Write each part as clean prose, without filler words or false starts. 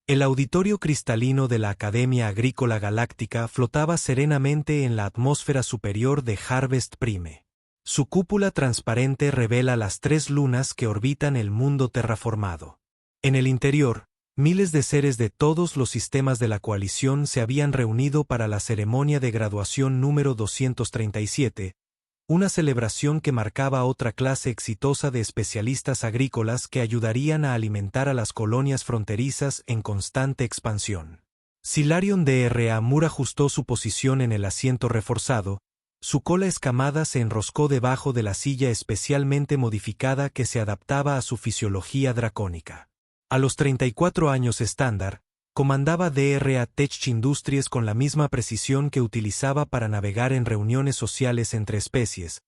El auditorio cristalino de la Academia Agrícola Galáctica flotaba serenamente en la atmósfera superior de Harvest Prime. Su cúpula transparente revela las 3 lunas que orbitan el mundo terraformado. En el interior, miles de seres de todos los sistemas de la coalición se habían reunido para la ceremonia de graduación número 237, una celebración que marcaba otra clase exitosa de especialistas agrícolas que ayudarían a alimentar a las colonias fronterizas en constante expansión. Silarion Dra. Moore ajustó su posición en el asiento reforzado, su cola escamada se enroscó debajo de la silla especialmente modificada que se adaptaba a su fisiología dracónica. A los 34 años estándar, comandaba Dra. Tech Industries con la misma precisión que utilizaba para navegar en reuniones sociales entre especies,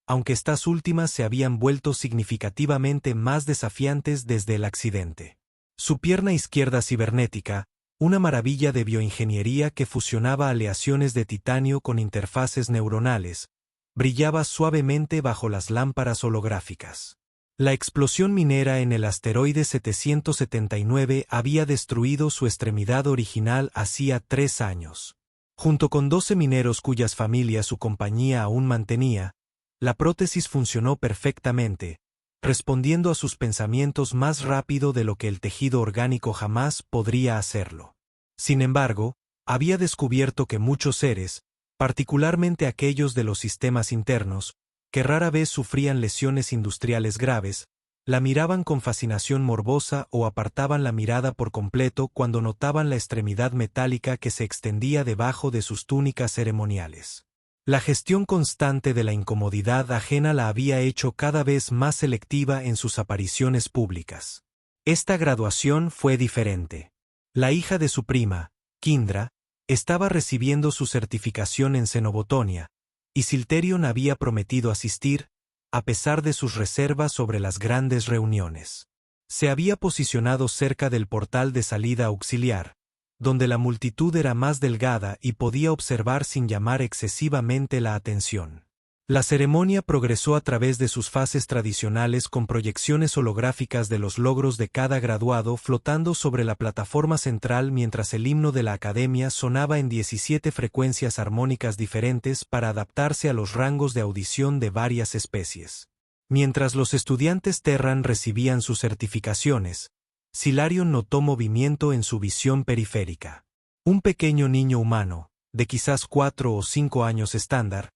aunque estas últimas se habían vuelto significativamente más desafiantes desde el accidente. Su pierna izquierda cibernética, una maravilla de bioingeniería que fusionaba aleaciones de titanio con interfaces neuronales, brillaba suavemente bajo las lámparas holográficas. La explosión minera en el asteroide 779 había destruido su extremidad original hacía 3 años. Junto con 12 mineros cuyas familias su compañía aún mantenía, la prótesis funcionó perfectamente, respondiendo a sus pensamientos más rápido de lo que el tejido orgánico jamás podría hacerlo. Sin embargo, había descubierto que muchos seres, particularmente aquellos de los sistemas internos, que rara vez sufrían lesiones industriales graves, la miraban con fascinación morbosa o apartaban la mirada por completo cuando notaban la extremidad metálica que se extendía debajo de sus túnicas ceremoniales. La gestión constante de la incomodidad ajena la había hecho cada vez más selectiva en sus apariciones públicas. Esta graduación fue diferente. La hija de su prima, Kindra, estaba recibiendo su certificación en Xenobotonia, y Silterion había prometido asistir, a pesar de sus reservas sobre las grandes reuniones. Se había posicionado cerca del portal de salida auxiliar, donde la multitud era más delgada y podía observar sin llamar excesivamente la atención. La ceremonia progresó a través de sus fases tradicionales con proyecciones holográficas de los logros de cada graduado flotando sobre la plataforma central mientras el himno de la academia sonaba en 17 frecuencias armónicas diferentes para adaptarse a los rangos de audición de varias especies. Mientras los estudiantes Terran recibían sus certificaciones, Silarion notó movimiento en su visión periférica. Un pequeño niño humano, de quizás 4 o 5 años estándar,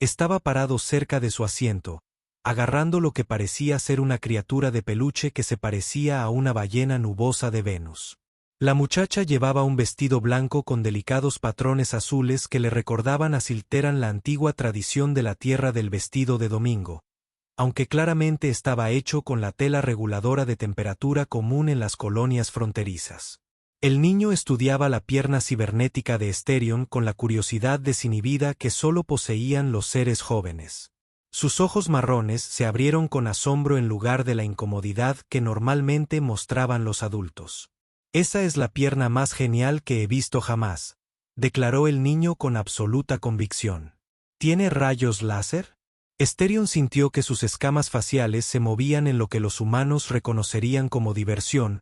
estaba parado cerca de su asiento, agarrando lo que parecía ser una criatura de peluche que se parecía a una ballena nubosa de Venus. La muchacha llevaba un vestido blanco con delicados patrones azules que le recordaban a Silteran la antigua tradición de la tierra del vestido de domingo, aunque claramente estaba hecho con la tela reguladora de temperatura común en las colonias fronterizas. El niño estudiaba la pierna cibernética de Esterion con la curiosidad desinhibida que solo poseían los seres jóvenes. Sus ojos marrones se abrieron con asombro en lugar de la incomodidad que normalmente mostraban los adultos. «Esa es la pierna más genial que he visto jamás», declaró el niño con absoluta convicción. «¿Tiene rayos láser?» Esterion sintió que sus escamas faciales se movían en lo que los humanos reconocerían como diversión,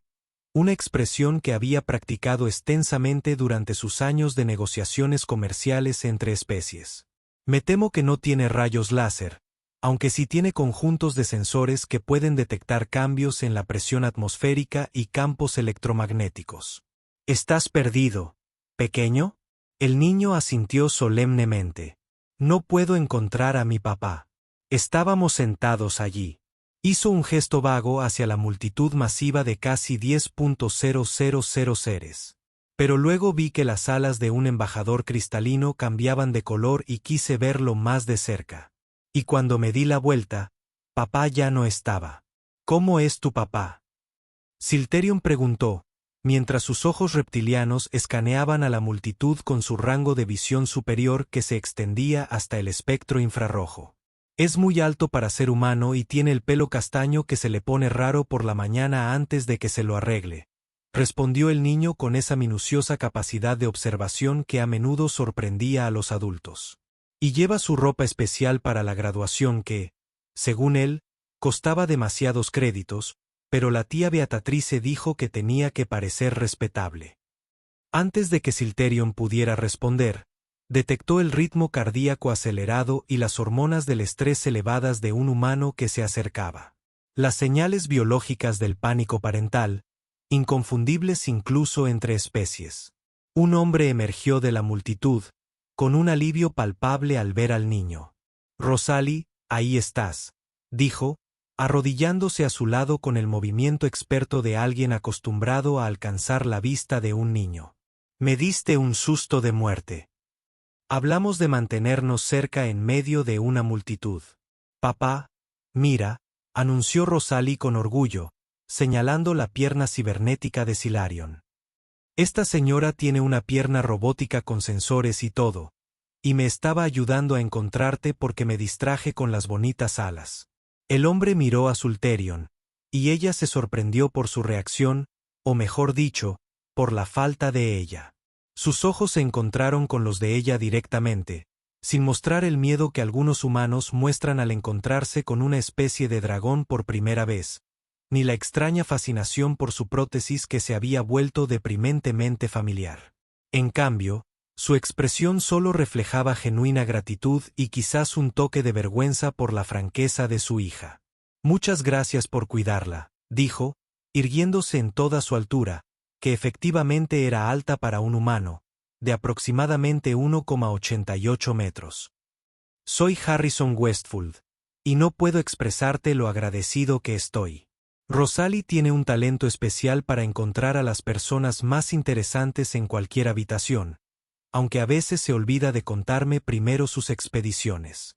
una expresión que había practicado extensamente durante sus años de negociaciones comerciales entre especies. «Me temo que no tiene rayos láser, aunque sí tiene conjuntos de sensores que pueden detectar cambios en la presión atmosférica y campos electromagnéticos». «¿Estás perdido, pequeño?» El niño asintió solemnemente. «No puedo encontrar a mi papá». Estábamos sentados allí. Hizo un gesto vago hacia la multitud masiva de casi 10.000 seres. Pero luego vi que las alas de un embajador cristalino cambiaban de color y quise verlo más de cerca. Y cuando me di la vuelta, papá ya no estaba. «¿Cómo es tu papá?», Silterion preguntó, mientras sus ojos reptilianos escaneaban a la multitud con su rango de visión superior que se extendía hasta el espectro infrarrojo. «Es muy alto para ser humano y tiene el pelo castaño que se le pone raro por la mañana antes de que se lo arregle», respondió el niño con esa minuciosa capacidad de observación que a menudo sorprendía a los adultos. «Y lleva su ropa especial para la graduación que, según él, costaba demasiados créditos, pero la tía Beatrice dijo que tenía que parecer respetable. Antes de que Silterion pudiera responder, detectó el ritmo cardíaco acelerado y las hormonas del estrés elevadas de un humano que se acercaba. Las señales biológicas del pánico parental, inconfundibles incluso entre especies. Un hombre emergió de la multitud, con un alivio palpable al ver al niño. «Rosalie, ahí estás», dijo, arrodillándose a su lado con el movimiento experto de alguien acostumbrado a alcanzar la vista de un niño. «Me diste un susto de muerte». Hablamos de mantenernos cerca en medio de una multitud. «Papá, mira», anunció Rosalie con orgullo, señalando la pierna cibernética de Silarion. «Esta señora tiene una pierna robótica con sensores y todo, y me estaba ayudando a encontrarte porque me distraje con las bonitas alas». El hombre miró a Silterion, y ella se sorprendió por su reacción, o mejor dicho, por la falta de ella. Sus ojos se encontraron con los de ella directamente, sin mostrar el miedo que algunos humanos muestran al encontrarse con una especie de dragón por primera vez, ni la extraña fascinación por su prótesis que se había vuelto deprimentemente familiar. En cambio, su expresión solo reflejaba genuina gratitud y quizás un toque de vergüenza por la franqueza de su hija. «Muchas gracias por cuidarla», dijo, irguiéndose en toda su altura, que efectivamente era alta para un humano, de aproximadamente 1,88 metros. «Soy Harrison Westfold, y no puedo expresarte lo agradecido que estoy». Rosalie tiene un talento especial para encontrar a las personas más interesantes en cualquier habitación, aunque a veces se olvida de contarme primero sus expediciones.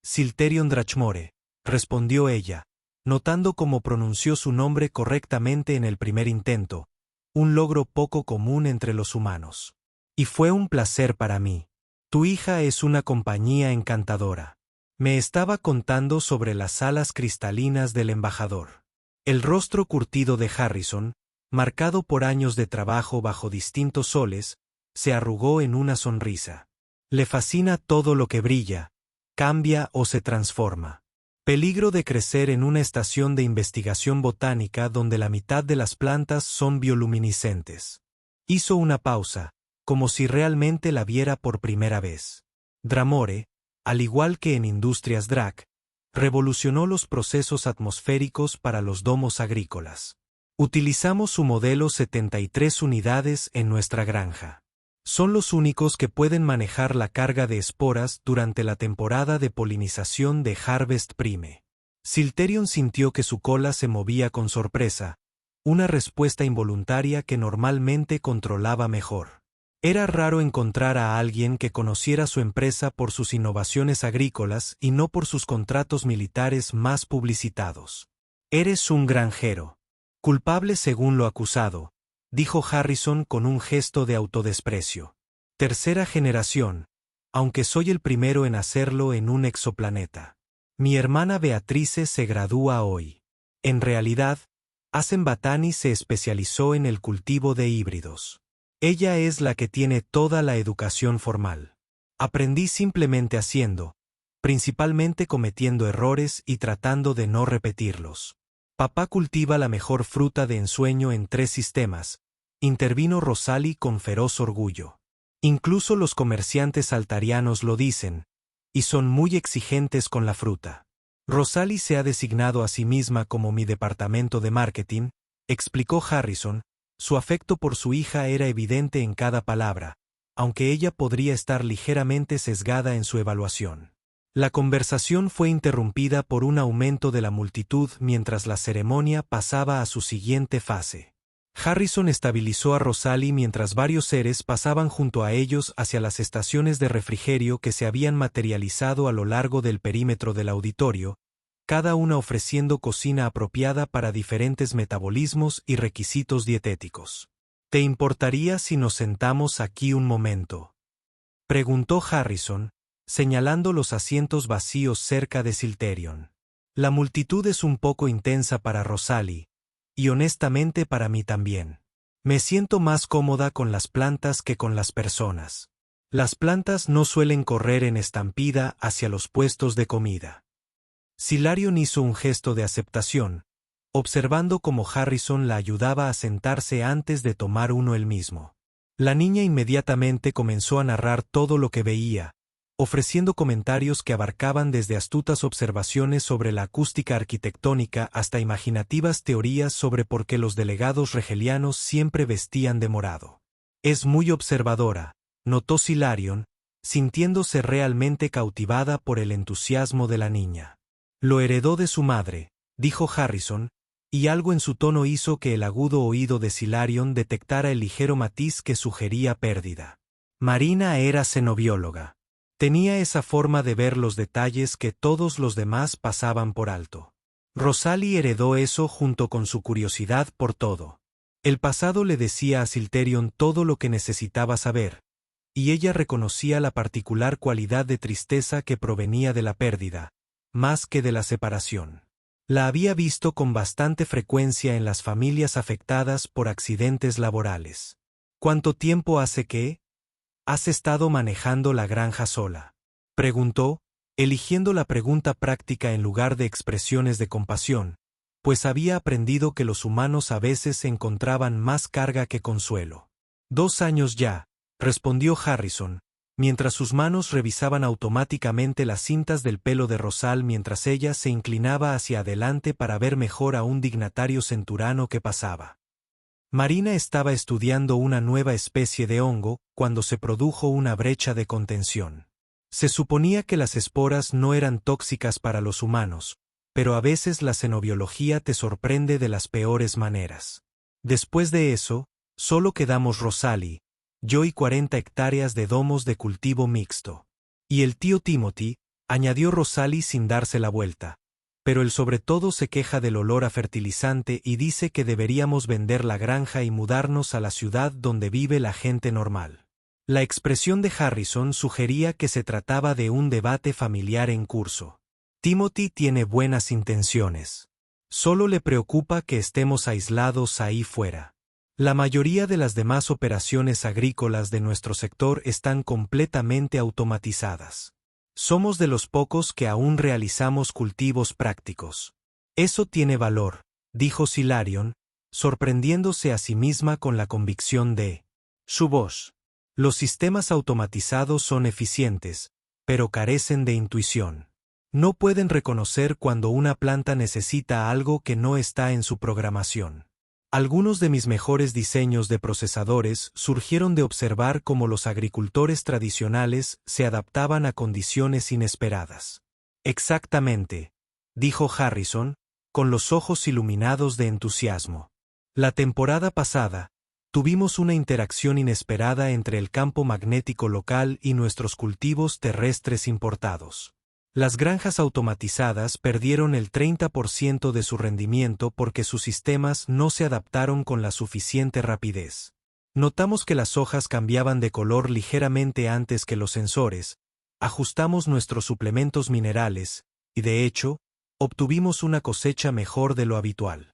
Silterion Drachmore, respondió ella, notando cómo pronunció su nombre correctamente en el primer intento, un logro poco común entre los humanos. Y fue un placer para mí. Tu hija es una compañía encantadora. Me estaba contando sobre las alas cristalinas del embajador. El rostro curtido de Harrison, marcado por años de trabajo bajo distintos soles, se arrugó en una sonrisa. Le fascina todo lo que brilla, cambia o se transforma. Peligro de crecer en una estación de investigación botánica donde la mitad de las plantas son bioluminiscentes. Hizo una pausa, como si realmente la viera por primera vez. Dramore, al igual que en Industrias Drac, revolucionó los procesos atmosféricos para los domos agrícolas. Utilizamos su modelo 73 unidades en nuestra granja. Son los únicos que pueden manejar la carga de esporas durante la temporada de polinización de Harvest Prime. Silterion sintió que su cola se movía con sorpresa, una respuesta involuntaria que normalmente controlaba mejor. Era raro encontrar a alguien que conociera su empresa por sus innovaciones agrícolas y no por sus contratos militares más publicitados. «Eres un granjero. Culpable según lo acusado», dijo Harrison con un gesto de autodesprecio. «Tercera generación, aunque soy el primero en hacerlo en un exoplaneta. Mi hermana Beatrice se gradúa hoy. En realidad, Asen Batani se especializó en el cultivo de híbridos. Ella es la que tiene toda la educación formal. Aprendí simplemente haciendo, principalmente cometiendo errores y tratando de no repetirlos. Papá cultiva la mejor fruta de ensueño en 3 sistemas», intervino Rosalie con feroz orgullo. «Incluso los comerciantes altarianos lo dicen, y son muy exigentes con la fruta. Rosalie se ha designado a sí misma como mi departamento de marketing», explicó Harrison. Su afecto por su hija era evidente en cada palabra, aunque ella podría estar ligeramente sesgada en su evaluación. La conversación fue interrumpida por un aumento de la multitud mientras la ceremonia pasaba a su siguiente fase. Harrison estabilizó a Rosalie mientras varios seres pasaban junto a ellos hacia las estaciones de refrigerio que se habían materializado a lo largo del perímetro del auditorio, cada una ofreciendo cocina apropiada para diferentes metabolismos y requisitos dietéticos. «¿Te importaría si nos sentamos aquí un momento?», preguntó Harrison, señalando los asientos vacíos cerca de Silterion. «La multitud es un poco intensa para Rosalie, y honestamente para mí también. Me siento más cómoda con las plantas que con las personas. Las plantas no suelen correr en estampida hacia los puestos de comida». Silarion hizo un gesto de aceptación, observando cómo Harrison la ayudaba a sentarse antes de tomar uno él mismo. La niña inmediatamente comenzó a narrar todo lo que veía, ofreciendo comentarios que abarcaban desde astutas observaciones sobre la acústica arquitectónica hasta imaginativas teorías sobre por qué los delegados regelianos siempre vestían de morado. Es muy observadora, notó Silarion, sintiéndose realmente cautivada por el entusiasmo de la niña. Lo heredó de su madre, dijo Harrison, y algo en su tono hizo que el agudo oído de Silarion detectara el ligero matiz que sugería pérdida. Marina era xenobióloga. Tenía esa forma de ver los detalles que todos los demás pasaban por alto. Rosalie heredó eso junto con su curiosidad por todo. El pasado le decía a Silterion todo lo que necesitaba saber, y ella reconocía la particular cualidad de tristeza que provenía de la pérdida, más que de la separación. La había visto con bastante frecuencia en las familias afectadas por accidentes laborales. ¿Cuánto tiempo hace que has estado manejando la granja sola?, preguntó, eligiendo la pregunta práctica en lugar de expresiones de compasión, pues había aprendido que los humanos a veces encontraban más carga que consuelo. 2 años ya, respondió Harrison, mientras sus manos revisaban automáticamente las cintas del pelo de Rosal mientras ella se inclinaba hacia adelante para ver mejor a un dignatario centurano que pasaba. Marina estaba estudiando una nueva especie de hongo cuando se produjo una brecha de contención. Se suponía que las esporas no eran tóxicas para los humanos, pero a veces la xenobiología te sorprende de las peores maneras. Después de eso, solo quedamos Rosalie, yo y 40 hectáreas de domos de cultivo mixto. Y el tío Timothy, añadió Rosalie sin darse la vuelta. Pero él sobre todo se queja del olor a fertilizante y dice que deberíamos vender la granja y mudarnos a la ciudad donde vive la gente normal. La expresión de Harrison sugería que se trataba de un debate familiar en curso. Timothy tiene buenas intenciones. Solo le preocupa que estemos aislados ahí fuera. La mayoría de las demás operaciones agrícolas de nuestro sector están completamente automatizadas. Somos de los pocos que aún realizamos cultivos prácticos. Eso tiene valor, dijo Silarion, sorprendiéndose a sí misma con la convicción de su voz. Los sistemas automatizados son eficientes, pero carecen de intuición. No pueden reconocer cuando una planta necesita algo que no está en su programación. Algunos de mis mejores diseños de procesadores surgieron de observar cómo los agricultores tradicionales se adaptaban a condiciones inesperadas. Exactamente, dijo Harrison, con los ojos iluminados de entusiasmo. La temporada pasada, tuvimos una interacción inesperada entre el campo magnético local y nuestros cultivos terrestres importados. Las granjas automatizadas perdieron el 30% de su rendimiento porque sus sistemas no se adaptaron con la suficiente rapidez. Notamos que las hojas cambiaban de color ligeramente antes que los sensores, ajustamos nuestros suplementos minerales, y de hecho, obtuvimos una cosecha mejor de lo habitual.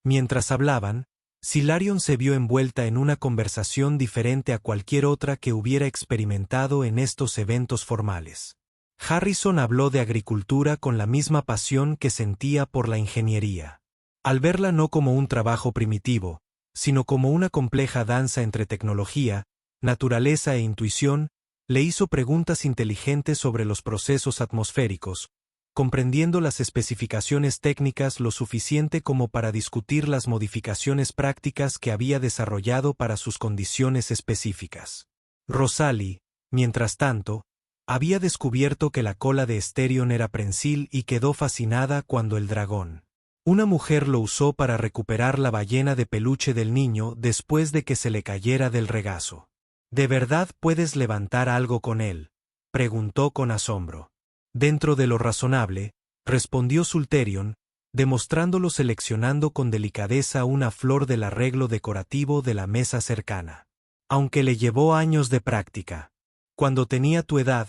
Mientras hablaban, Silarion se vio envuelta en una conversación diferente a cualquier otra que hubiera experimentado en estos eventos formales. Harrison habló de agricultura con la misma pasión que sentía por la ingeniería. Al verla no como un trabajo primitivo, sino como una compleja danza entre tecnología, naturaleza e intuición, le hizo preguntas inteligentes sobre los procesos atmosféricos, comprendiendo las especificaciones técnicas lo suficiente como para discutir las modificaciones prácticas que había desarrollado para sus condiciones específicas. Rosalie, mientras tanto, había descubierto que la cola de Asterion era prensil y quedó fascinada cuando el dragón. Una mujer lo usó para recuperar la ballena de peluche del niño después de que se le cayera del regazo. ¿De verdad puedes levantar algo con él?, preguntó con asombro. Dentro de lo razonable, respondió Sulterion, demostrándolo seleccionando con delicadeza una flor del arreglo decorativo de la mesa cercana. Aunque le llevó años de práctica. Cuando tenía tu edad,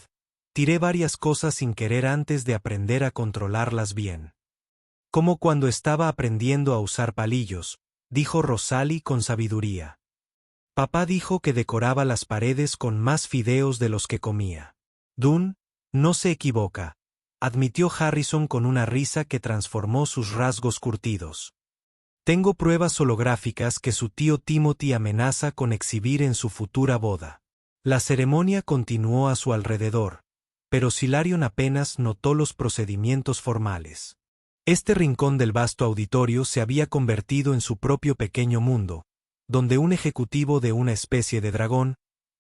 tiré varias cosas sin querer antes de aprender a controlarlas bien. Como cuando estaba aprendiendo a usar palillos, dijo Rosalie con sabiduría. Papá dijo que decoraba las paredes con más fideos de los que comía. Dune no se equivoca, admitió Harrison con una risa que transformó sus rasgos curtidos. Tengo pruebas holográficas que su tío Timothy amenaza con exhibir en su futura boda. La ceremonia continuó a su alrededor, pero Silarion apenas notó los procedimientos formales. Este rincón del vasto auditorio se había convertido en su propio pequeño mundo, donde un ejecutivo de una especie de dragón,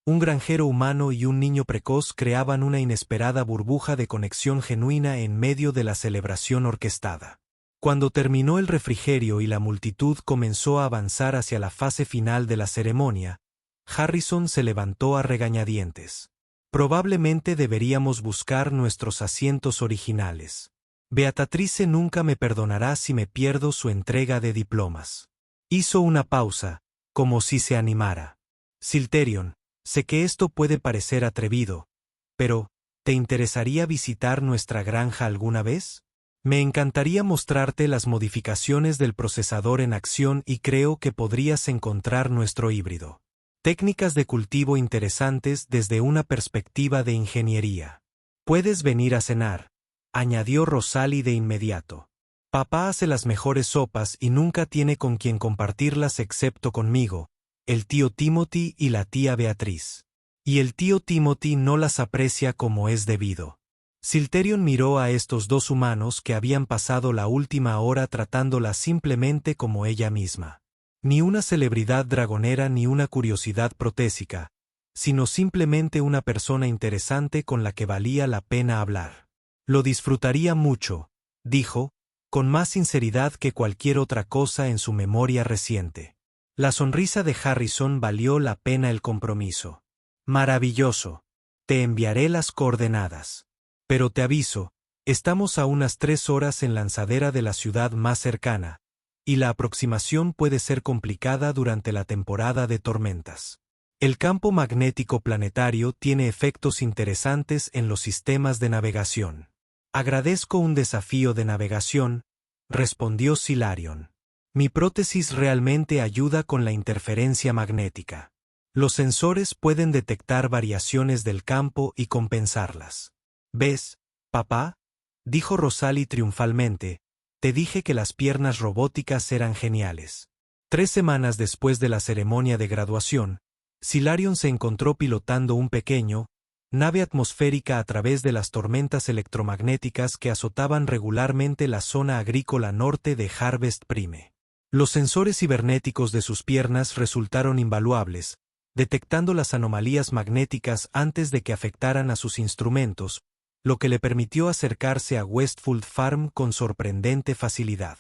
un granjero humano y un niño precoz creaban una inesperada burbuja de conexión genuina en medio de la celebración orquestada. Cuando terminó el refrigerio y la multitud comenzó a avanzar hacia la fase final de la ceremonia, Harrison se levantó a regañadientes. Probablemente deberíamos buscar nuestros asientos originales. Beatrice nunca me perdonará si me pierdo su entrega de diplomas. Hizo una pausa, como si se animara. Silterion, sé que esto puede parecer atrevido, pero, ¿te interesaría visitar nuestra granja alguna vez? Me encantaría mostrarte las modificaciones del procesador en acción y creo que podrías encontrar nuestro híbrido. Técnicas de cultivo interesantes desde una perspectiva de ingeniería. Puedes venir a cenar, añadió Rosalie de inmediato. Papá hace las mejores sopas y nunca tiene con quien compartirlas excepto conmigo, el tío Timothy y la tía Beatriz. Y el tío Timothy no las aprecia como es debido. Silterion miró a estos dos humanos que habían pasado la última hora tratándola simplemente como ella misma. Ni una celebridad dragonera ni una curiosidad protésica, sino simplemente una persona interesante con la que valía la pena hablar. Lo disfrutaría mucho, dijo, con más sinceridad que cualquier otra cosa en su memoria reciente. La sonrisa de Harrison valió la pena el compromiso. Maravilloso. Te enviaré las coordenadas. Pero te aviso, estamos a unas 3 horas en lanzadera de la ciudad más cercana, y la aproximación puede ser complicada durante la temporada de tormentas. El campo magnético planetario tiene efectos interesantes en los sistemas de navegación. Agradezco un desafío de navegación, respondió Silarion. Mi prótesis realmente ayuda con la interferencia magnética. Los sensores pueden detectar variaciones del campo y compensarlas. ¿Ves, papá? Dijo Rosalie triunfalmente, te dije que las piernas robóticas eran geniales. 3 semanas después de la ceremonia de graduación, Silarion se encontró pilotando un pequeño, nave atmosférica a través de las tormentas electromagnéticas que azotaban regularmente la zona agrícola norte de Harvest Prime. Los sensores cibernéticos de sus piernas resultaron invaluables, detectando las anomalías magnéticas antes de que afectaran a sus instrumentos, lo que le permitió acercarse a Westfold Farm con sorprendente facilidad.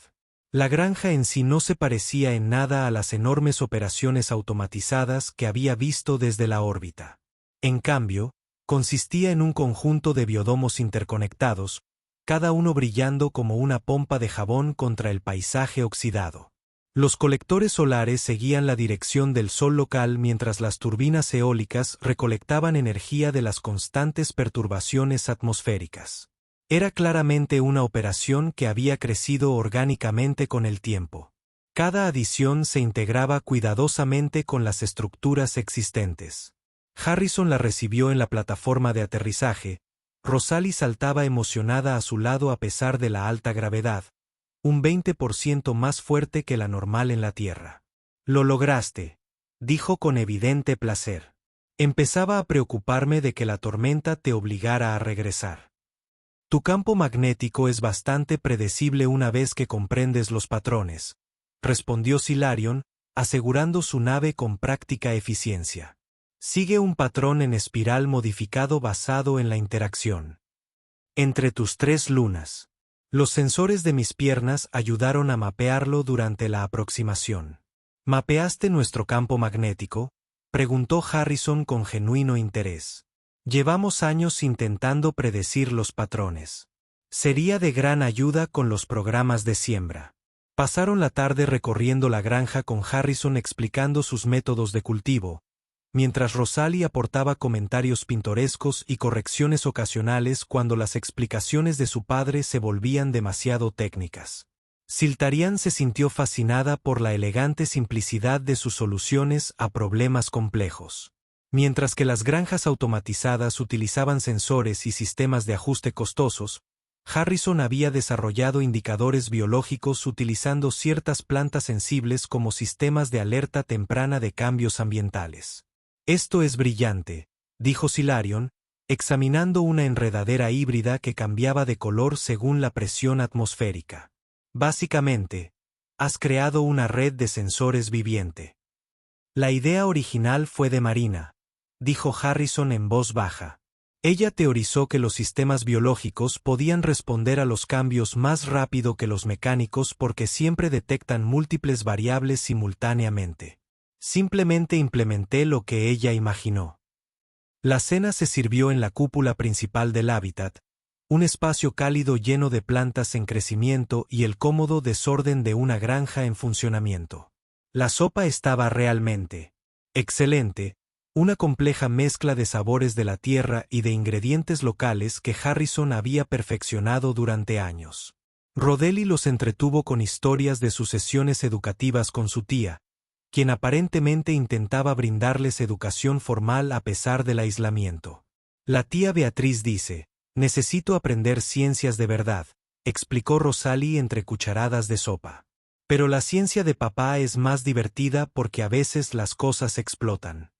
La granja en sí no se parecía en nada a las enormes operaciones automatizadas que había visto desde la órbita. En cambio, consistía en un conjunto de biodomos interconectados, cada uno brillando como una pompa de jabón contra el paisaje oxidado. Los colectores solares seguían la dirección del sol local mientras las turbinas eólicas recolectaban energía de las constantes perturbaciones atmosféricas. Era claramente una operación que había crecido orgánicamente con el tiempo. Cada adición se integraba cuidadosamente con las estructuras existentes. Harrison la recibió en la plataforma de aterrizaje. Rosalie saltaba emocionada a su lado a pesar de la alta gravedad, un 20% más fuerte que la normal en la Tierra. Lo lograste, dijo con evidente placer. Empezaba a preocuparme de que la tormenta te obligara a regresar. Tu campo magnético es bastante predecible una vez que comprendes los patrones, respondió Silarion, asegurando su nave con práctica eficiencia. Sigue un patrón en espiral modificado basado en la interacción entre tus 3 lunas. Los sensores de mis piernas ayudaron a mapearlo durante la aproximación. ¿Mapeaste nuestro campo magnético?, preguntó Harrison con genuino interés. Llevamos años intentando predecir los patrones. Sería de gran ayuda con los programas de siembra. Pasaron la tarde recorriendo la granja con Harrison explicando sus métodos de cultivo, mientras Rosalie aportaba comentarios pintorescos y correcciones ocasionales cuando las explicaciones de su padre se volvían demasiado técnicas. Siltarian se sintió fascinada por la elegante simplicidad de sus soluciones a problemas complejos. Mientras que las granjas automatizadas utilizaban sensores y sistemas de ajuste costosos, Harrison había desarrollado indicadores biológicos utilizando ciertas plantas sensibles como sistemas de alerta temprana de cambios ambientales. Esto es brillante, dijo Silarion, examinando una enredadera híbrida que cambiaba de color según la presión atmosférica. Básicamente, has creado una red de sensores viviente. La idea original fue de Marina, dijo Harrison en voz baja. Ella teorizó que los sistemas biológicos podían responder a los cambios más rápido que los mecánicos porque siempre detectan múltiples variables simultáneamente. Simplemente implementé lo que ella imaginó. La cena se sirvió en la cúpula principal del hábitat, un espacio cálido lleno de plantas en crecimiento y el cómodo desorden de una granja en funcionamiento. La sopa estaba realmente excelente, una compleja mezcla de sabores de la tierra y de ingredientes locales que Harrison había perfeccionado durante años. Rodelli los entretuvo con historias de sus sesiones educativas con su tía, quien aparentemente intentaba brindarles educación formal a pesar del aislamiento. La tía Beatriz dice, necesito aprender ciencias de verdad, explicó Rosalie entre cucharadas de sopa. Pero la ciencia de papá es más divertida porque a veces las cosas explotan.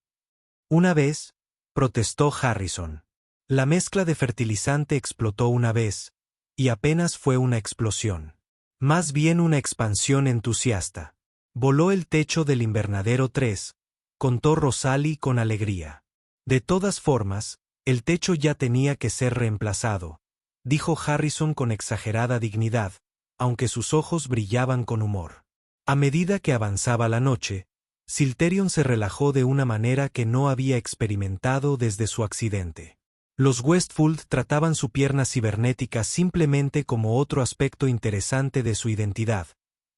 Una vez, protestó Harrison. La mezcla de fertilizante explotó una vez, y apenas fue una explosión. Más bien una expansión entusiasta. Voló el techo del invernadero 3, contó Rosalie con alegría. De todas formas, el techo ya tenía que ser reemplazado, dijo Harrison con exagerada dignidad, aunque sus ojos brillaban con humor. A medida que avanzaba la noche, Silterion se relajó de una manera que no había experimentado desde su accidente. Los Westfold trataban su pierna cibernética simplemente como otro aspecto interesante de su identidad,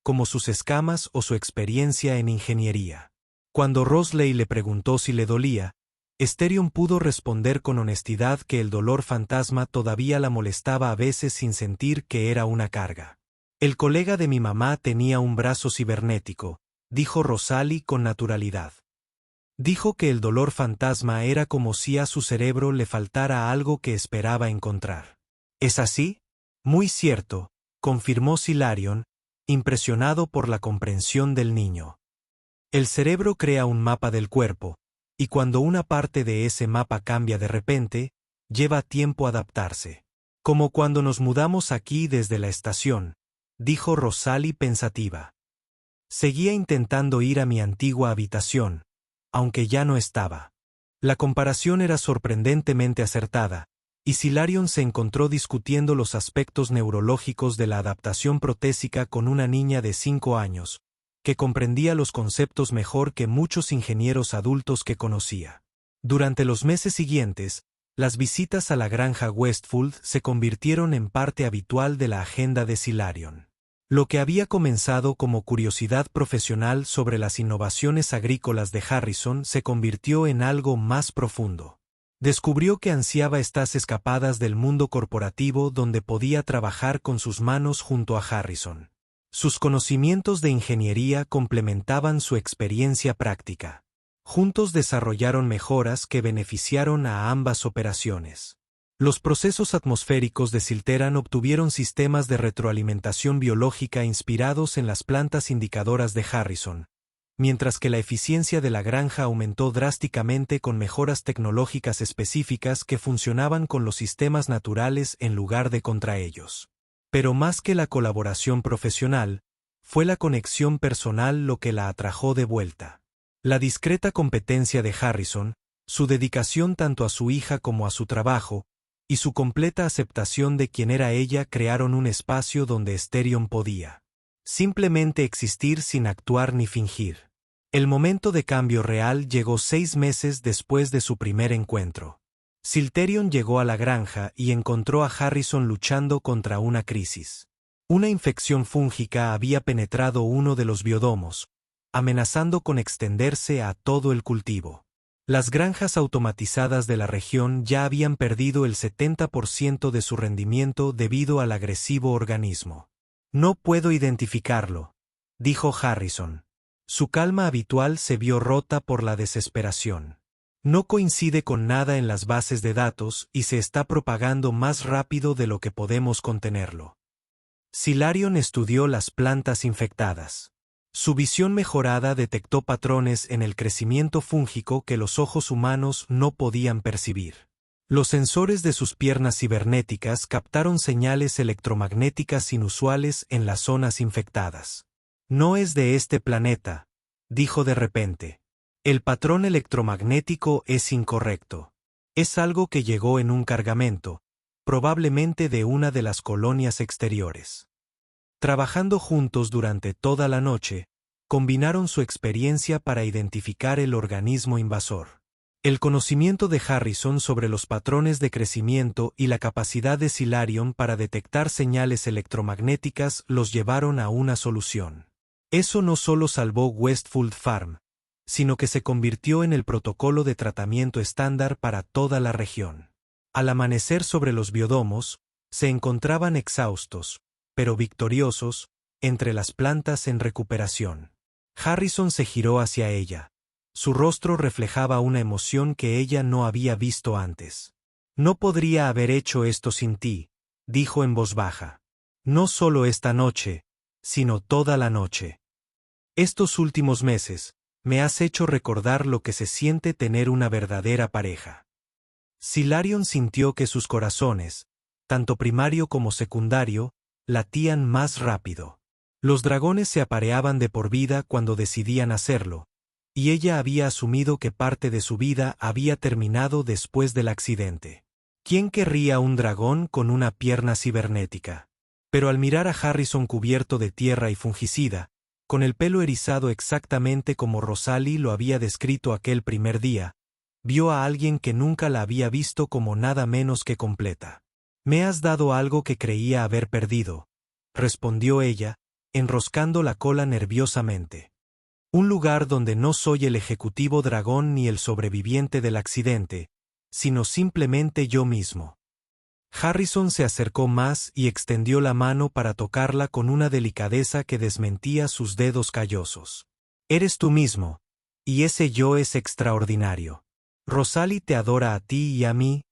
como sus escamas o su experiencia en ingeniería. Cuando Rosalie le preguntó si le dolía, Sterion pudo responder con honestidad que el dolor fantasma todavía la molestaba a veces sin sentir que era una carga. El colega de mi mamá tenía un brazo cibernético, dijo Rosalie con naturalidad. Dijo que el dolor fantasma era como si a su cerebro le faltara algo que esperaba encontrar. ¿Es así? Muy cierto, confirmó Silarion, impresionado por la comprensión del niño. El cerebro crea un mapa del cuerpo, y cuando una parte de ese mapa cambia de repente, lleva tiempo adaptarse. Como cuando nos mudamos aquí desde la estación, dijo Rosalie pensativa. Seguía intentando ir a mi antigua habitación, aunque ya no estaba. La comparación era sorprendentemente acertada, y Silarion se encontró discutiendo los aspectos neurológicos de la adaptación protésica con una niña de 5 años, que comprendía los conceptos mejor que muchos ingenieros adultos que conocía. Durante los meses siguientes, las visitas a la granja Westfold se convirtieron en parte habitual de la agenda de Silarion. Lo que había comenzado como curiosidad profesional sobre las innovaciones agrícolas de Harrison se convirtió en algo más profundo. Descubrió que ansiaba estas escapadas del mundo corporativo donde podía trabajar con sus manos junto a Harrison. Sus conocimientos de ingeniería complementaban su experiencia práctica. Juntos desarrollaron mejoras que beneficiaron a ambas operaciones. Los procesos atmosféricos de Silteran obtuvieron sistemas de retroalimentación biológica inspirados en las plantas indicadoras de Harrison, mientras que la eficiencia de la granja aumentó drásticamente con mejoras tecnológicas específicas que funcionaban con los sistemas naturales en lugar de contra ellos. Pero más que la colaboración profesional, fue la conexión personal lo que la atrajo de vuelta. La discreta competencia de Harrison, su dedicación tanto a su hija como a su trabajo, y su completa aceptación de quién era ella crearon un espacio donde Sterion podía simplemente existir sin actuar ni fingir. El momento de cambio real llegó 6 meses después de su primer encuentro. Silterion llegó a la granja y encontró a Harrison luchando contra una crisis. Una infección fúngica había penetrado uno de los biodomos, amenazando con extenderse a todo el cultivo. Las granjas automatizadas de la región ya habían perdido el 70% de su rendimiento debido al agresivo organismo. No puedo identificarlo, dijo Harrison. Su calma habitual se vio rota por la desesperación. No coincide con nada en las bases de datos y se está propagando más rápido de lo que podemos contenerlo. Silarion estudió las plantas infectadas. Su visión mejorada detectó patrones en el crecimiento fúngico que los ojos humanos no podían percibir. Los sensores de sus piernas cibernéticas captaron señales electromagnéticas inusuales en las zonas infectadas. No es de este planeta, dijo de repente. El patrón electromagnético es incorrecto. Es algo que llegó en un cargamento, probablemente de una de las colonias exteriores. Trabajando juntos durante toda la noche, combinaron su experiencia para identificar el organismo invasor. El conocimiento de Harrison sobre los patrones de crecimiento y la capacidad de Silarion para detectar señales electromagnéticas los llevaron a una solución. Eso no solo salvó Westfold Farm, sino que se convirtió en el protocolo de tratamiento estándar para toda la región. Al amanecer sobre los biodomos, se encontraban exhaustos, pero victoriosos, entre las plantas en recuperación. Harrison se giró hacia ella. Su rostro reflejaba una emoción que ella no había visto antes. No podría haber hecho esto sin ti, dijo en voz baja. No solo esta noche, sino toda la noche. Estos últimos meses, me has hecho recordar lo que se siente tener una verdadera pareja. Silarion sintió que sus corazones, tanto primario como secundario, latían más rápido. Los dragones se apareaban de por vida cuando decidían hacerlo, y ella había asumido que parte de su vida había terminado después del accidente. ¿Quién querría un dragón con una pierna cibernética? Pero al mirar a Harrison cubierto de tierra y fungicida, con el pelo erizado exactamente como Rosalie lo había descrito aquel primer día, vio a alguien que nunca la había visto como nada menos que completa. «Me has dado algo que creía haber perdido», respondió ella, enroscando la cola nerviosamente. «Un lugar donde no soy el ejecutivo dragón ni el sobreviviente del accidente, sino simplemente yo mismo». Harrison se acercó más y extendió la mano para tocarla con una delicadeza que desmentía sus dedos callosos. «Eres tú mismo, y ese yo es extraordinario. Rosalie te adora a ti y a mí»,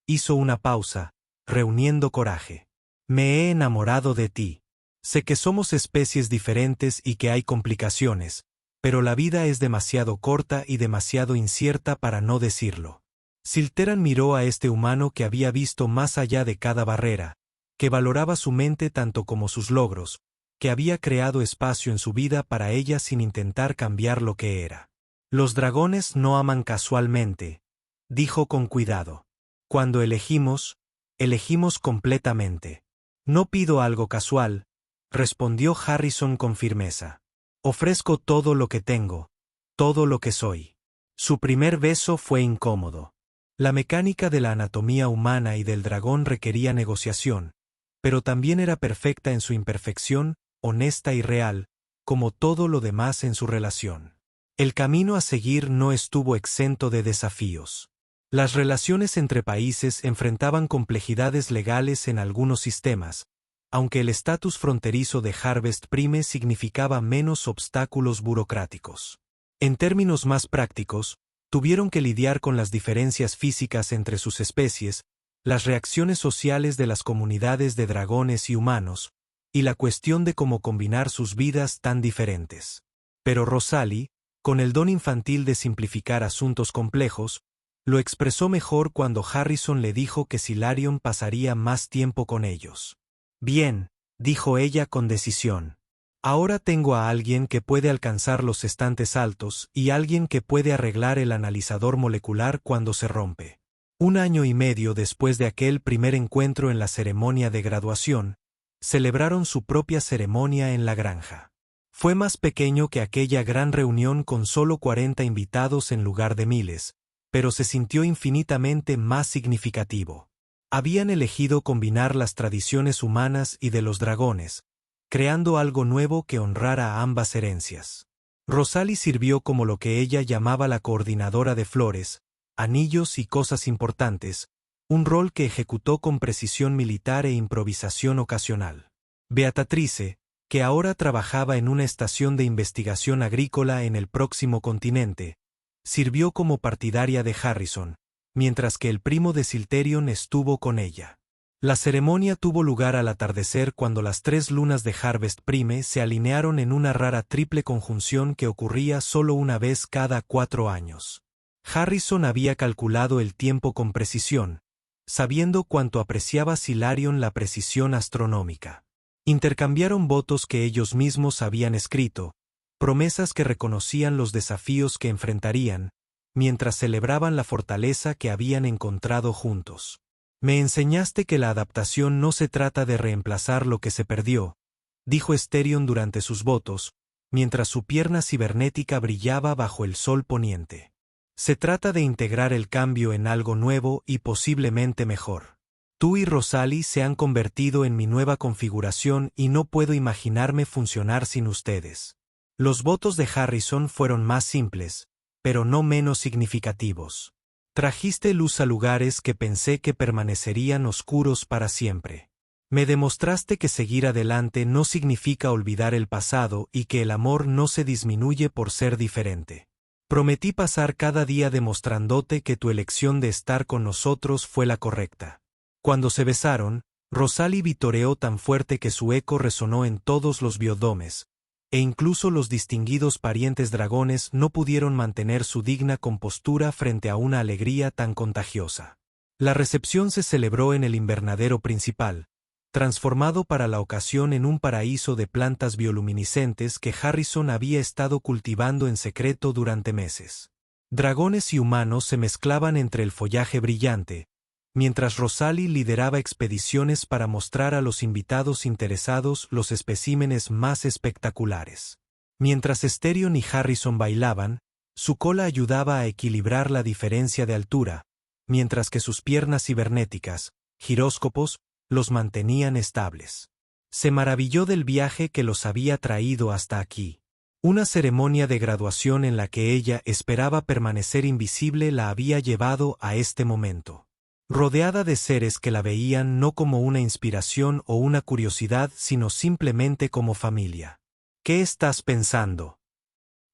hizo una pausa, reuniendo coraje. «Me he enamorado de ti. Sé que somos especies diferentes y que hay complicaciones, pero la vida es demasiado corta y demasiado incierta para no decirlo». Silteran miró a este humano que había visto más allá de cada barrera, que valoraba su mente tanto como sus logros, que había creado espacio en su vida para ella sin intentar cambiar lo que era. «Los dragones no aman casualmente», dijo con cuidado. «Cuando elegimos, elegimos completamente». «No pido algo casual», respondió Harrison con firmeza. «Ofrezco todo lo que tengo, todo lo que soy». Su primer beso fue incómodo. La mecánica de la anatomía humana y del dragón requería negociación, pero también era perfecta en su imperfección, honesta y real, como todo lo demás en su relación. El camino a seguir no estuvo exento de desafíos. Las relaciones entre países enfrentaban complejidades legales en algunos sistemas, aunque el estatus fronterizo de Harvest Prime significaba menos obstáculos burocráticos. En términos más prácticos, tuvieron que lidiar con las diferencias físicas entre sus especies, las reacciones sociales de las comunidades de dragones y humanos, y la cuestión de cómo combinar sus vidas tan diferentes. Pero Rosalie, con el don infantil de simplificar asuntos complejos, lo expresó mejor cuando Harrison le dijo que Silarion pasaría más tiempo con ellos. «Bien», dijo ella con decisión. «Ahora tengo a alguien que puede alcanzar los estantes altos y alguien que puede arreglar el analizador molecular cuando se rompe». 1 año y medio después de aquel primer encuentro en la ceremonia de graduación, celebraron su propia ceremonia en la granja. Fue más pequeño que aquella gran reunión con solo 40 invitados en lugar de miles, pero se sintió infinitamente más significativo. Habían elegido combinar las tradiciones humanas y de los dragones, creando algo nuevo que honrara a ambas herencias. Rosalie sirvió como lo que ella llamaba la coordinadora de flores, anillos y cosas importantes, un rol que ejecutó con precisión militar e improvisación ocasional. Beatrice, que ahora trabajaba en una estación de investigación agrícola en el próximo continente, Sirvió como partidaria de Harrison, mientras que el primo de Silterion estuvo con ella. La ceremonia tuvo lugar al atardecer cuando las 3 lunas de Harvest Prime se alinearon en una rara triple conjunción que ocurría solo una vez cada 4 años. Harrison había calculado el tiempo con precisión, sabiendo cuánto apreciaba Silarion la precisión astronómica. Intercambiaron votos que ellos mismos habían escrito, promesas que reconocían los desafíos que enfrentarían, mientras celebraban la fortaleza que habían encontrado juntos. Me enseñaste que la adaptación no se trata de reemplazar lo que se perdió, dijo Esterion durante sus votos, mientras su pierna cibernética brillaba bajo el sol poniente. Se trata de integrar el cambio en algo nuevo y posiblemente mejor. Tú y Rosalie se han convertido en mi nueva configuración y no puedo imaginarme funcionar sin ustedes. Los votos de Harrison fueron más simples, pero no menos significativos. Trajiste luz a lugares que pensé que permanecerían oscuros para siempre. Me demostraste que seguir adelante no significa olvidar el pasado y que el amor no se disminuye por ser diferente. Prometí pasar cada día demostrándote que tu elección de estar con nosotros fue la correcta. Cuando se besaron, Rosalie vitoreó tan fuerte que su eco resonó en todos los biodomes, e incluso los distinguidos parientes dragones no pudieron mantener su digna compostura frente a una alegría tan contagiosa. La recepción se celebró en el invernadero principal, transformado para la ocasión en un paraíso de plantas bioluminiscentes que Harrison había estado cultivando en secreto durante meses. Dragones y humanos se mezclaban entre el follaje brillante, mientras Rosalie lideraba expediciones para mostrar a los invitados interesados los especímenes más espectaculares. Mientras Esterion y Harrison bailaban, su cola ayudaba a equilibrar la diferencia de altura, mientras que sus piernas cibernéticas, giróscopos, los mantenían estables. Se maravilló del viaje que los había traído hasta aquí. Una ceremonia de graduación en la que ella esperaba permanecer invisible la había llevado a este momento. Rodeada de seres que la veían no como una inspiración o una curiosidad, sino simplemente como familia. ¿Qué estás pensando?,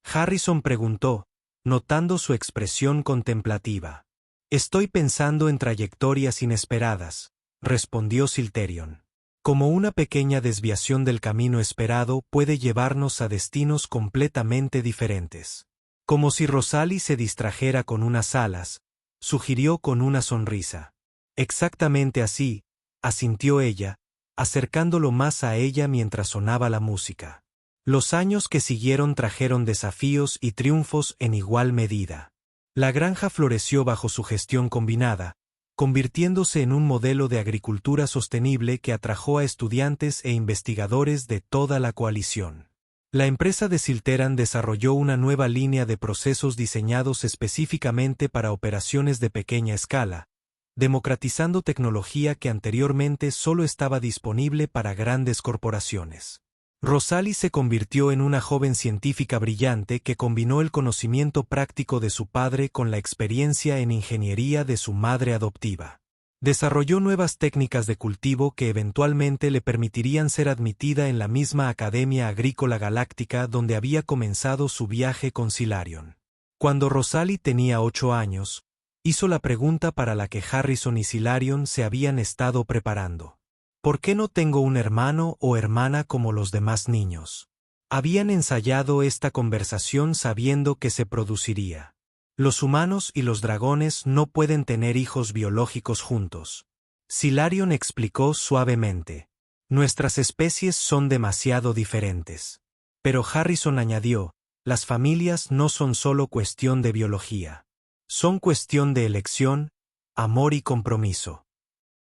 Harrison preguntó, notando su expresión contemplativa. Estoy pensando en trayectorias inesperadas, respondió Silterion. Como una pequeña desviación del camino esperado puede llevarnos a destinos completamente diferentes. Como si Rosalie se distrajera con unas alas, sugirió con una sonrisa. Exactamente así, asintió ella, acercándolo más a ella mientras sonaba la música. Los años que siguieron trajeron desafíos y triunfos en igual medida. La granja floreció bajo su gestión combinada, convirtiéndose en un modelo de agricultura sostenible que atrajo a estudiantes e investigadores de toda la coalición. La empresa de Silteran desarrolló una nueva línea de procesos diseñados específicamente para operaciones de pequeña escala, democratizando tecnología que anteriormente solo estaba disponible para grandes corporaciones. Rosalie se convirtió en una joven científica brillante que combinó el conocimiento práctico de su padre con la experiencia en ingeniería de su madre adoptiva. Desarrolló nuevas técnicas de cultivo que eventualmente le permitirían ser admitida en la misma Academia Agrícola Galáctica donde había comenzado su viaje con Silarion. Cuando Rosalie tenía 8 años, hizo la pregunta para la que Harrison y Silarion se habían estado preparando. ¿Por qué no tengo un hermano o hermana como los demás niños? Habían ensayado esta conversación sabiendo que se produciría. Los humanos y los dragones no pueden tener hijos biológicos juntos. Silarion explicó suavemente. Nuestras especies son demasiado diferentes. Pero Harrison añadió, las familias no son solo cuestión de biología. Son cuestión de elección, amor y compromiso.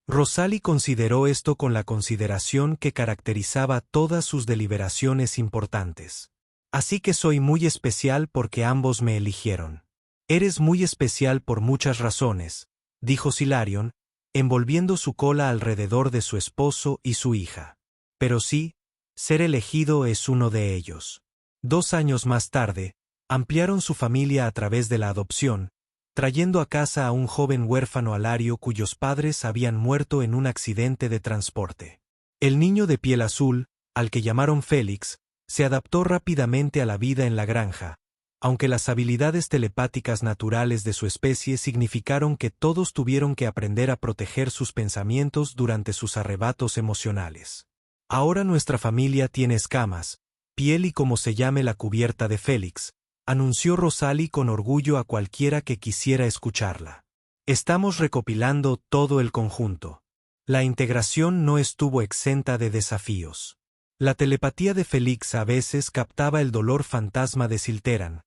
Rosalie consideró esto con la consideración que caracterizaba todas sus deliberaciones importantes. Así que soy muy especial porque ambos me eligieron. Eres muy especial por muchas razones, dijo Silarion, envolviendo su cola alrededor de su esposo y su hija. Pero sí, ser elegido es uno de ellos. 2 años más tarde, ampliaron su familia a través de la adopción, trayendo a casa a un joven huérfano alario cuyos padres habían muerto en un accidente de transporte. El niño de piel azul, al que llamaron Félix, se adaptó rápidamente a la vida en la granja, aunque las habilidades telepáticas naturales de su especie significaron que todos tuvieron que aprender a proteger sus pensamientos durante sus arrebatos emocionales. Ahora nuestra familia tiene escamas, piel y como se llame la cubierta de Félix, anunció Rosalie con orgullo a cualquiera que quisiera escucharla. Estamos recopilando todo el conjunto. La integración no estuvo exenta de desafíos. La telepatía de Félix a veces captaba el dolor fantasma de Silteran,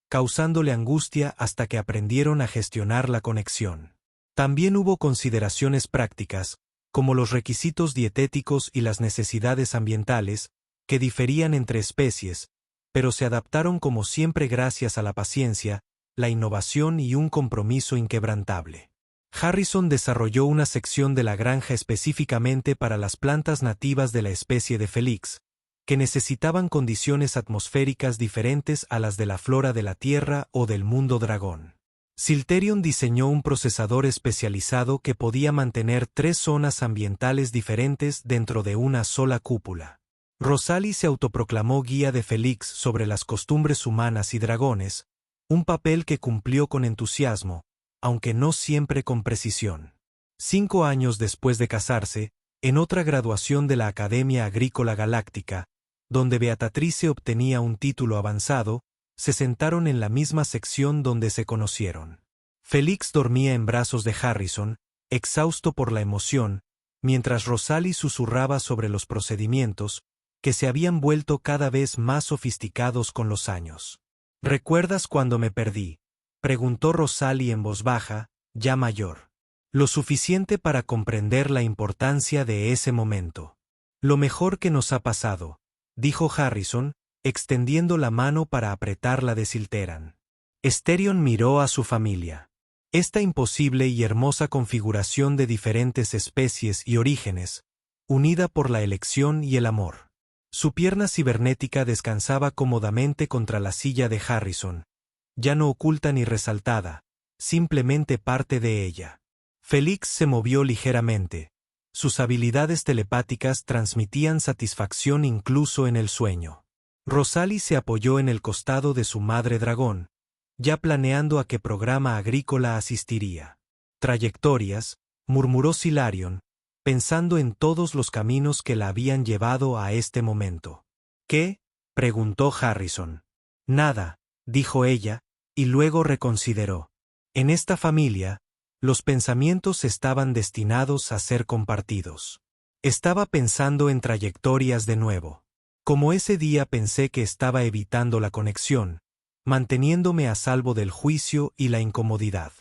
causándole angustia hasta que aprendieron a gestionar la conexión. También hubo consideraciones prácticas, como los requisitos dietéticos y las necesidades ambientales, que diferían entre especies, pero se adaptaron como siempre gracias a la paciencia, la innovación y un compromiso inquebrantable. Harrison desarrolló una sección de la granja específicamente para las plantas nativas de la especie de Félix, que necesitaban condiciones atmosféricas diferentes a las de la flora de la Tierra o del mundo dragón. Silterion diseñó un procesador especializado que podía mantener 3 zonas ambientales diferentes dentro de una sola cúpula. Rosalie se autoproclamó guía de Félix sobre las costumbres humanas y dragones, un papel que cumplió con entusiasmo, aunque no siempre con precisión. 5 años después de casarse, en otra graduación de la Academia Agrícola Galáctica, donde Beatatrice obtenía un título avanzado, se sentaron en la misma sección donde se conocieron. Félix dormía en brazos de Harrison, exhausto por la emoción, mientras Rosalie susurraba sobre los procedimientos, que se habían vuelto cada vez más sofisticados con los años. ¿Recuerdas cuando me perdí?, preguntó Rosalie en voz baja, ya mayor. Lo suficiente para comprender la importancia de ese momento. Lo mejor que nos ha pasado, dijo Harrison, extendiendo la mano para apretar la de Silteran. Esterion miró a su familia. Esta imposible y hermosa configuración de diferentes especies y orígenes, unida por la elección y el amor. Su pierna cibernética descansaba cómodamente contra la silla de Harrison, ya no oculta ni resaltada, simplemente parte de ella. Félix se movió ligeramente. Sus habilidades telepáticas transmitían satisfacción incluso en el sueño. Rosalie se apoyó en el costado de su madre dragón, ya planeando a qué programa agrícola asistiría. Trayectorias, murmuró Silarion, pensando en todos los caminos que la habían llevado a este momento. ¿Qué?, preguntó Harrison. Nada, dijo ella, y luego reconsideró. En esta familia, los pensamientos estaban destinados a ser compartidos. Estaba pensando en trayectorias de nuevo. Como ese día pensé que estaba evitando la conexión, manteniéndome a salvo del juicio y la incomodidad.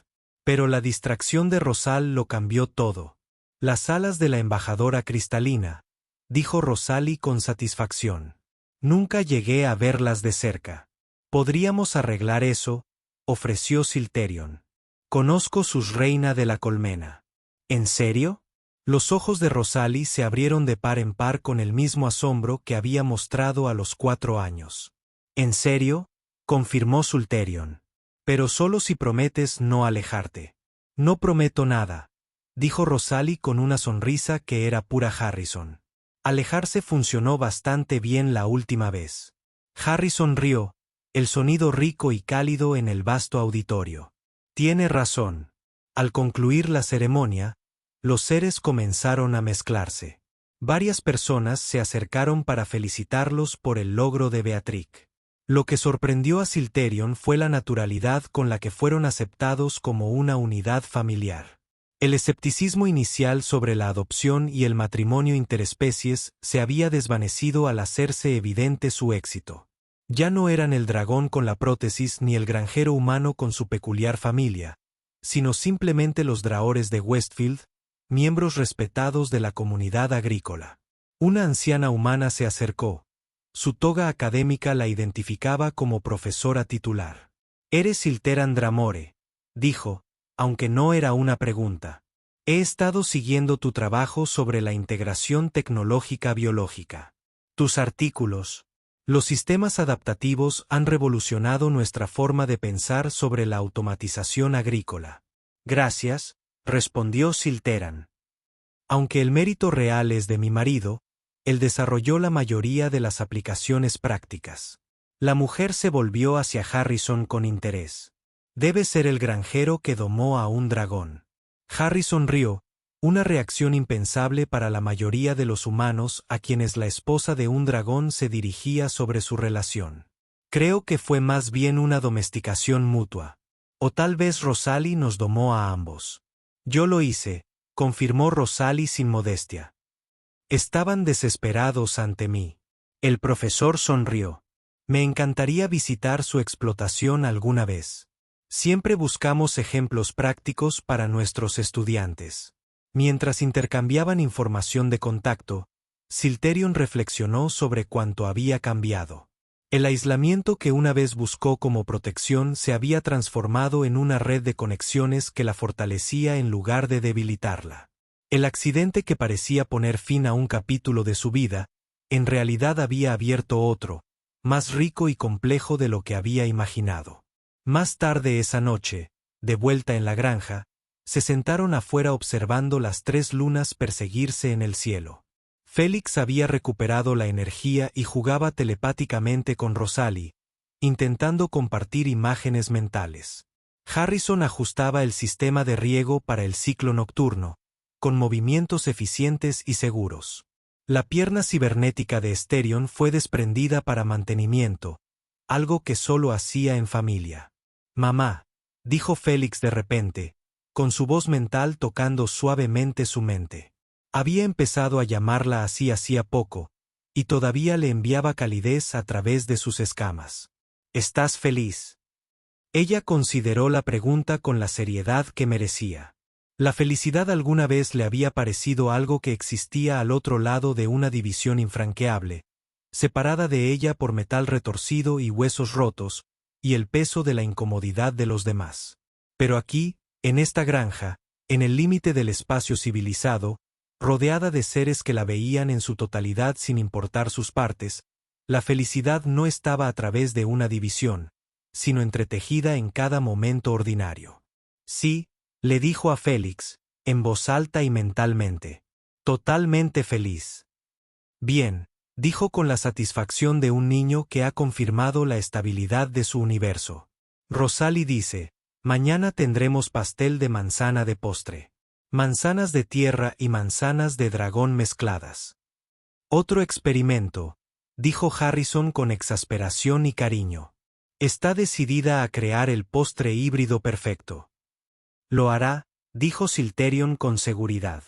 Pero la distracción de Rosal lo cambió todo. Las alas de la embajadora cristalina, dijo Rosalie con satisfacción. Nunca llegué a verlas de cerca. Podríamos arreglar eso, ofreció Silterion. Conozco sus reina de la colmena. ¿En serio? Los ojos de Rosalie se abrieron de par en par con el mismo asombro que había mostrado a los 4 años. ¿En serio?, confirmó Silterion. Pero solo si prometes no alejarte. No prometo nada, dijo Rosalie con una sonrisa que era pura Harrison. Alejarse funcionó bastante bien la última vez. Harrison rió, el sonido rico y cálido en el vasto auditorio. Tiene razón. Al concluir la ceremonia, los seres comenzaron a mezclarse. Varias personas se acercaron para felicitarlos por el logro de Beatrix. Lo que sorprendió a Silterion fue la naturalidad con la que fueron aceptados como una unidad familiar. El escepticismo inicial sobre la adopción y el matrimonio interespecies se había desvanecido al hacerse evidente su éxito. Ya no eran el dragón con la prótesis ni el granjero humano con su peculiar familia, sino simplemente los Draores de Westfield, miembros respetados de la comunidad agrícola. Una anciana humana se acercó. Su toga académica la identificaba como profesora titular. «Eres Silteran Dramore», dijo, aunque no era una pregunta. «He estado siguiendo tu trabajo sobre la integración tecnológica biológica. Tus artículos. Los sistemas adaptativos han revolucionado nuestra forma de pensar sobre la automatización agrícola». «Gracias», respondió Silteran. «Aunque el mérito real es de mi marido, él desarrolló la mayoría de las aplicaciones prácticas. La mujer se volvió hacia Harrison con interés. Debe ser el granjero que domó a un dragón. Harrison rió, una reacción impensable para la mayoría de los humanos a quienes la esposa de un dragón se dirigía sobre su relación. Creo que fue más bien una domesticación mutua. O tal vez Rosalie nos domó a ambos. Yo lo hice, confirmó Rosalie sin modestia. Estaban desesperados ante mí. El profesor sonrió. Me encantaría visitar su explotación alguna vez. Siempre buscamos ejemplos prácticos para nuestros estudiantes. Mientras intercambiaban información de contacto, Silterion reflexionó sobre cuánto había cambiado. El aislamiento que una vez buscó como protección se había transformado en una red de conexiones que la fortalecía en lugar de debilitarla. El accidente que parecía poner fin a un capítulo de su vida, en realidad había abierto otro, más rico y complejo de lo que había imaginado. Más tarde esa noche, de vuelta en la granja, se sentaron afuera observando las 3 lunas perseguirse en el cielo. Félix había recuperado la energía y jugaba telepáticamente con Rosalie, intentando compartir imágenes mentales. Harrison ajustaba el sistema de riego para el ciclo nocturno, con movimientos eficientes y seguros. La pierna cibernética de Esterion fue desprendida para mantenimiento, algo que solo hacía en familia. «Mamá», dijo Félix de repente, con su voz mental tocando suavemente su mente. Había empezado a llamarla así hacía poco, y todavía le enviaba calidez a través de sus escamas. «¿Estás feliz?». Ella consideró la pregunta con la seriedad que merecía. La felicidad alguna vez le había parecido algo que existía al otro lado de una división infranqueable, separada de ella por metal retorcido y huesos rotos, y el peso de la incomodidad de los demás. Pero aquí, en esta granja, en el límite del espacio civilizado, rodeada de seres que la veían en su totalidad sin importar sus partes, la felicidad no estaba a través de una división, sino entretejida en cada momento ordinario. «Sí», le dijo a Félix, en voz alta y mentalmente. «Totalmente feliz». «Bien», dijo con la satisfacción de un niño que ha confirmado la estabilidad de su universo. Rosalie dice, «Mañana tendremos pastel de manzana de postre. Manzanas de tierra y manzanas de dragón mezcladas». «Otro experimento», dijo Harrison con exasperación y cariño. «Está decidida a crear el postre híbrido perfecto». «Lo hará», dijo Silterion con seguridad.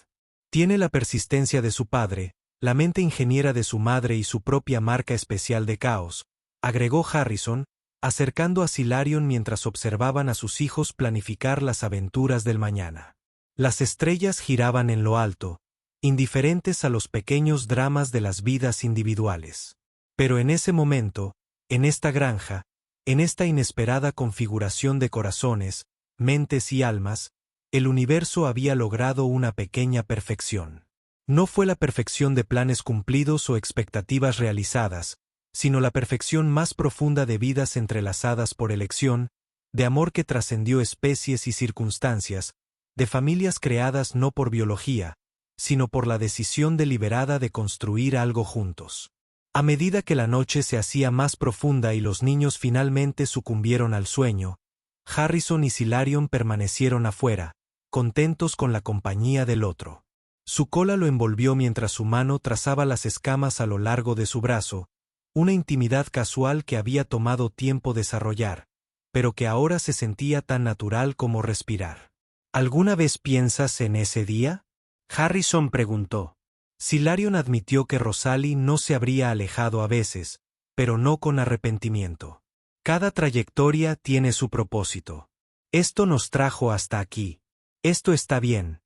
«Tiene la persistencia de su padre, la mente ingeniera de su madre y su propia marca especial de caos», agregó Harrison, acercando a Silarion mientras observaban a sus hijos planificar las aventuras del mañana. Las estrellas giraban en lo alto, indiferentes a los pequeños dramas de las vidas individuales. Pero en ese momento, en esta granja, en esta inesperada configuración de corazones, mentes y almas, el universo había logrado una pequeña perfección. No fue la perfección de planes cumplidos o expectativas realizadas, sino la perfección más profunda de vidas entrelazadas por elección, de amor que trascendió especies y circunstancias, de familias creadas no por biología, sino por la decisión deliberada de construir algo juntos. A medida que la noche se hacía más profunda y los niños finalmente sucumbieron al sueño, Harrison y Silarion permanecieron afuera, contentos con la compañía del otro. Su cola lo envolvió mientras su mano trazaba las escamas a lo largo de su brazo, una intimidad casual que había tomado tiempo desarrollar, pero que ahora se sentía tan natural como respirar. ¿Alguna vez piensas en ese día?, Harrison preguntó. Silarion admitió que Rosalie no se habría alejado a veces, pero no con arrepentimiento. Cada trayectoria tiene su propósito. Esto nos trajo hasta aquí. Esto está bien,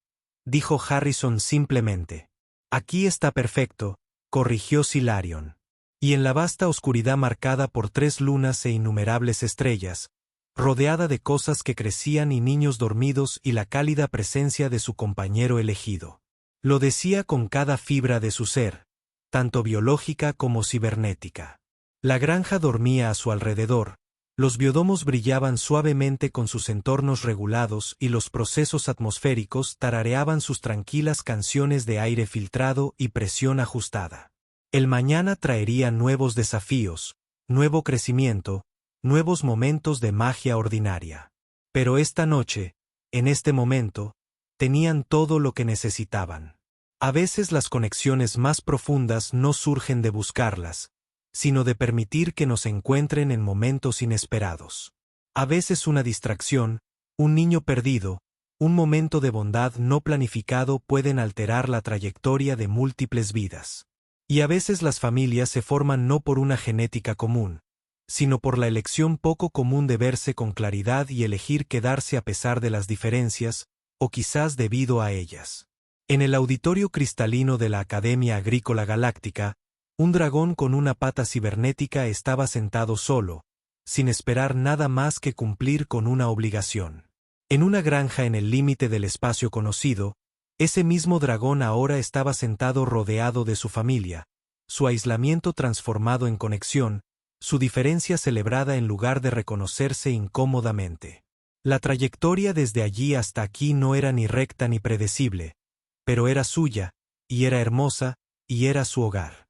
dijo Harrison simplemente. Aquí está perfecto, corrigió Silarion. Y en la vasta oscuridad marcada por 3 lunas e innumerables estrellas, rodeada de cosas que crecían y niños dormidos y la cálida presencia de su compañero elegido. Lo decía con cada fibra de su ser, tanto biológica como cibernética. La granja dormía a su alrededor, los biodomos brillaban suavemente con sus entornos regulados y los procesos atmosféricos tarareaban sus tranquilas canciones de aire filtrado y presión ajustada. El mañana traería nuevos desafíos, nuevo crecimiento, nuevos momentos de magia ordinaria. Pero esta noche, en este momento, tenían todo lo que necesitaban. A veces las conexiones más profundas no surgen de buscarlas, sino de permitir que nos encuentren en momentos inesperados. A veces una distracción, un niño perdido, un momento de bondad no planificado pueden alterar la trayectoria de múltiples vidas. Y a veces las familias se forman no por una genética común, sino por la elección poco común de verse con claridad y elegir quedarse a pesar de las diferencias, o quizás debido a ellas. En el auditorio cristalino de la Academia Agrícola Galáctica, un dragón con una pata cibernética estaba sentado solo, sin esperar nada más que cumplir con una obligación. En una granja en el límite del espacio conocido, ese mismo dragón ahora estaba sentado rodeado de su familia, su aislamiento transformado en conexión, su diferencia celebrada en lugar de reconocerse incómodamente. La trayectoria desde allí hasta aquí no era ni recta ni predecible, pero era suya, y era hermosa, y era su hogar.